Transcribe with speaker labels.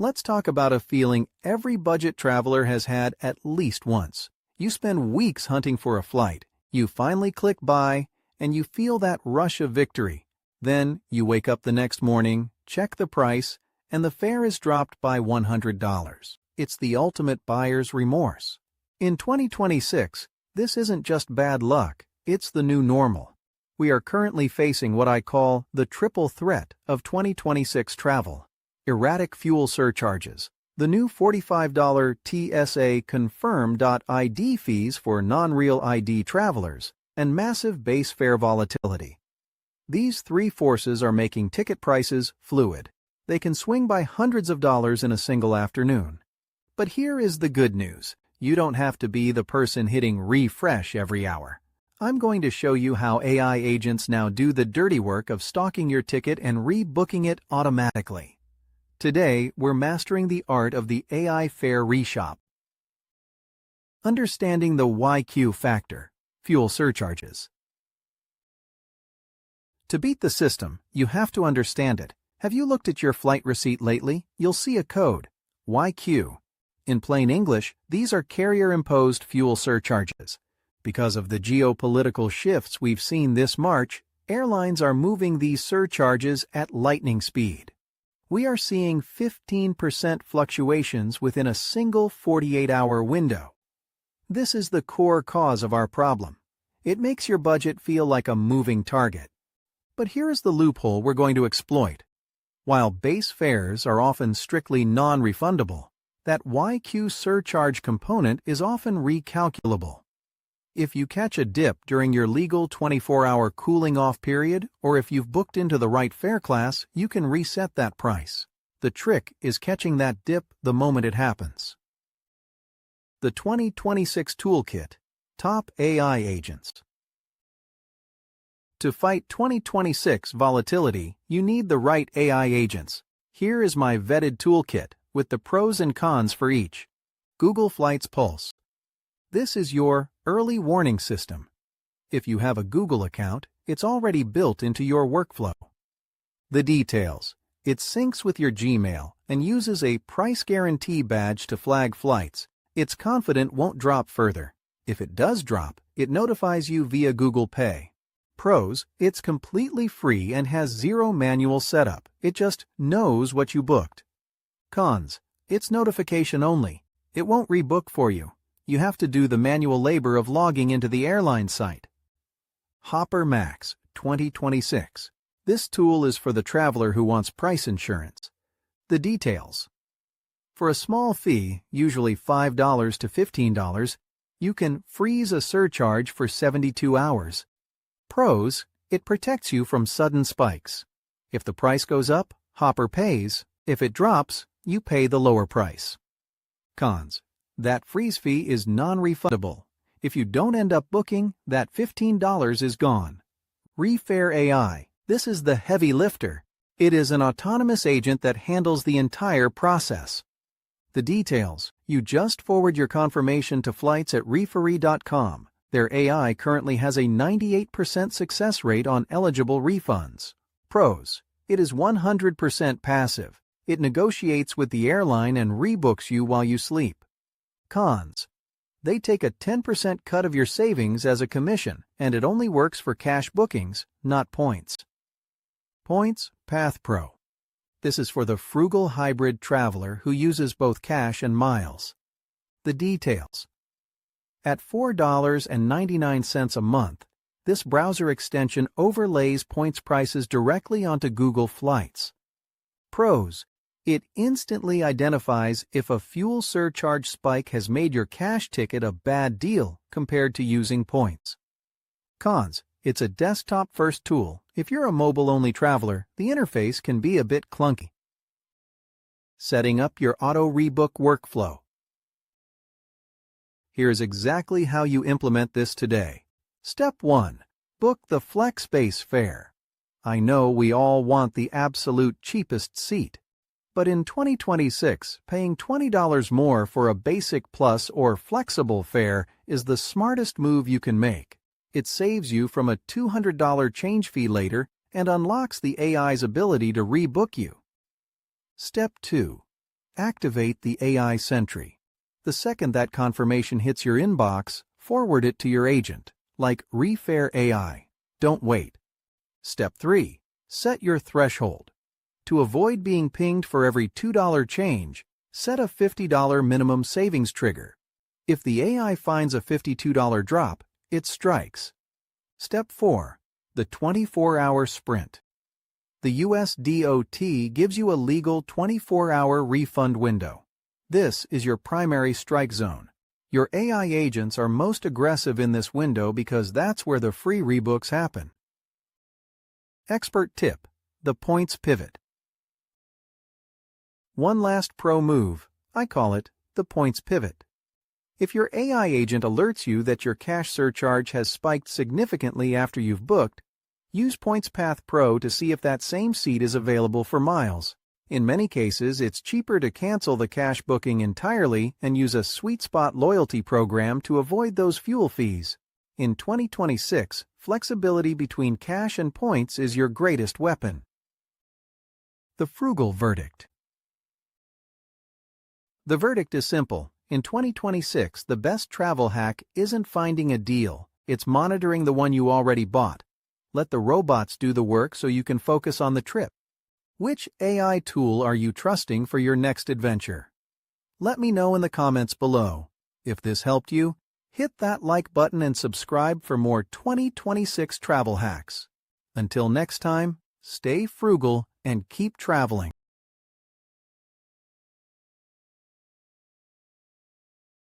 Speaker 1: Let's talk about a feeling every budget traveler has had at least once. You spend weeks hunting for a flight, you finally click buy, and you feel that rush of victory. Then you wake up the next morning, check the price, and the fare is dropped by $100. It's the ultimate buyer's remorse. In 2026, this isn't just bad luck, it's the new normal. We are currently facing what I call the triple threat of 2026 travel. Erratic fuel surcharges, the new $45 TSA confirm.ID fees for non-real ID travelers, and massive base fare volatility. These three forces are making ticket prices fluid. They can swing by hundreds of dollars in a single afternoon. But here is the good news. You don't have to be the person hitting refresh every hour. I'm going to show you how AI agents now do the dirty work of stalking your ticket and rebooking it automatically. Today, we're mastering the art of the AI fare reshop. Understanding the YQ factor, fuel surcharges. To beat the system, you have to understand it. Have you looked at your flight receipt lately? You'll see a code, YQ. In plain English, these are carrier-imposed fuel surcharges. Because of the geopolitical shifts we've seen this March, airlines are moving these surcharges at lightning speed. We are seeing 15% fluctuations within a single 48-hour window. This is the core cause of our problem. It makes your budget feel like a moving target. But here is the loophole we're going to exploit. While base fares are often strictly non-refundable, that YQ surcharge component is often recalculable. If you catch a dip during your legal 24-hour cooling-off period, or if you've booked into the right fare class, you can reset that price. The trick is catching that dip the moment it happens. The 2026 Toolkit, Top AI Agents. To fight 2026 volatility, you need the right AI agents. Here is my vetted toolkit, with the pros and cons for each. Google Flights Pulse. This is your early warning system. If you have a Google account, it's already built into your workflow. The details. It syncs with your Gmail and uses a price guarantee badge to flag flights. It's confident won't drop further. If it does drop, it notifies you via Google Pay. Pros, it's completely free and has zero manual setup. It just knows what you booked. Cons, it's notification only. It won't rebook for you. You have to do the manual labor of logging into the airline site. Hopper Max 2026. This tool is for the traveler who wants price insurance. The details. For a small fee, usually $5 to $15, you can freeze a surcharge for 72 hours. Pros, it protects you from sudden spikes. If the price goes up, Hopper pays. If it drops, you pay the lower price. Cons. That freeze fee is non-refundable. If you don't end up booking, that $15 is gone. Refare AI. This is the heavy lifter. It is an autonomous agent that handles the entire process. The details. You just forward your confirmation to flights at refare.com. Their AI currently has a 98% success rate on eligible refunds. Pros. It is 100% passive. It negotiates with the airline and rebooks you while you sleep. Cons. They take a 10% cut of your savings as a commission, and it only works for cash bookings, not points. Points, Path Pro. This is for the frugal hybrid traveler who uses both cash and miles. The details. At $4.99 a month, this browser extension overlays points prices directly onto Google Flights. Pros. It instantly identifies if a fuel surcharge spike has made your cash ticket a bad deal compared to using points. Cons. It's a desktop-first tool. If you're a mobile-only traveler, the interface can be a bit clunky. Setting up your auto-rebook workflow. Here's exactly how you implement this today. Step 1. Book the FlexSpace fare. I know we all want the absolute cheapest seat. But in 2026, paying $20 more for a basic plus or flexible fare is the smartest move you can make. It saves you from a $200 change fee later and unlocks the AI's ability to rebook you. Step 2. activate the AI Sentry. The second that confirmation hits your inbox, forward it to your agent, like Refare AI. Don't wait. Step 3. Set your threshold. To avoid being pinged for every $2 change, set a $50 minimum savings trigger. If the AI finds a $52 drop, it strikes. Step 4. The 24-hour sprint. The US DOT gives you a legal 24-hour refund window. This is your primary strike zone. Your AI agents are most aggressive in this window because that's where the free rebooks happen. Expert tip: the points pivot. One last pro move, I call it the points pivot. If your AI agent alerts you that your cash surcharge has spiked significantly after you've booked, use PointsPath Pro to see if that same seat is available for miles. In many cases, it's cheaper to cancel the cash booking entirely and use a sweet spot loyalty program to avoid those fuel fees. In 2026, flexibility between cash and points is your greatest weapon. The Frugal Verdict. The verdict is simple. In 2026, the best travel hack isn't finding a deal, it's monitoring the one you already bought. Let the robots do the work so you can focus on the trip. Which AI tool are you trusting for your next adventure? Let me know in the comments below. If this helped you, hit that like button and subscribe for more 2026 travel hacks. Until next time, stay frugal and keep traveling.